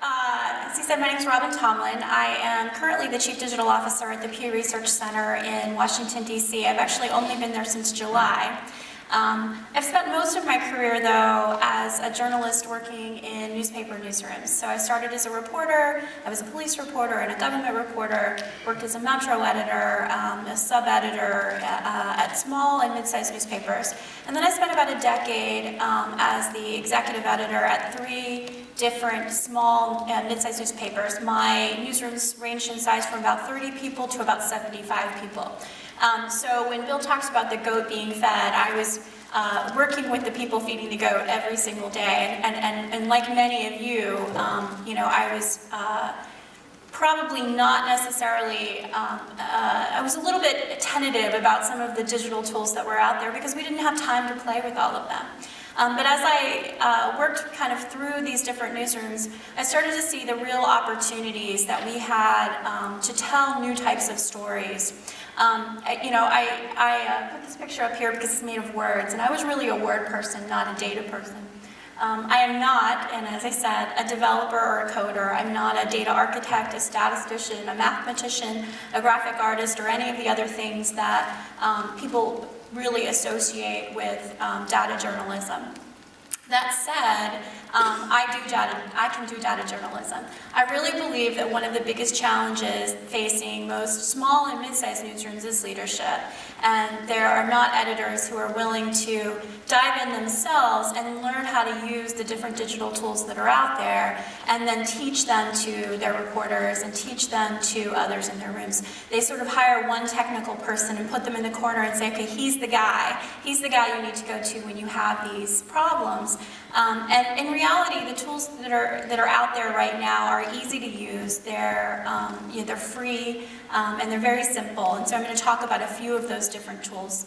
As you said, my name is Robyn Tomlin. I am currently the Chief Digital Officer at the Pew Research Center in Washington, D.C. I've actually only been there since July. I've spent most of my career, though, as a journalist working in newspaper newsrooms. So I started as a reporter. I was a police reporter and a government reporter, worked as a metro editor, a sub-editor at small and mid-sized newspapers. And then I spent about a decade as the executive editor at 3 different small and mid-sized newspapers. My newsrooms ranged in size from about 30 people to about 75 people. So when Bill talks about the goat being fed, I was working with the people feeding the goat every single day, and like many of you, I was probably not necessarily, I was a little bit tentative about some of the digital tools that were out there because we didn't have time to play with all of them. But as I worked kind of through these different newsrooms, I started to see the real opportunities that we had to tell new types of stories. I put this picture up here because it's made of words, and I was really a word person, not a data person. I am not, and as I said, a developer or a coder. I'm not a data architect, a statistician, a mathematician, a graphic artist, or any of the other things that people really associate with data journalism. That said, I can do data journalism. I really believe that one of the biggest challenges facing most small and mid-sized newsrooms is leadership. And there are not editors who are willing to dive in themselves and learn how to use the different digital tools that are out there and then teach them to their reporters and teach them to others in their rooms. They sort of hire one technical person and put them in the corner and say, okay, he's the guy. He's the guy you need to go to when you have these problems. And in reality, the tools that are out there right now are easy to use. They're free and they're very simple. And so I'm going to talk about a few of those different tools.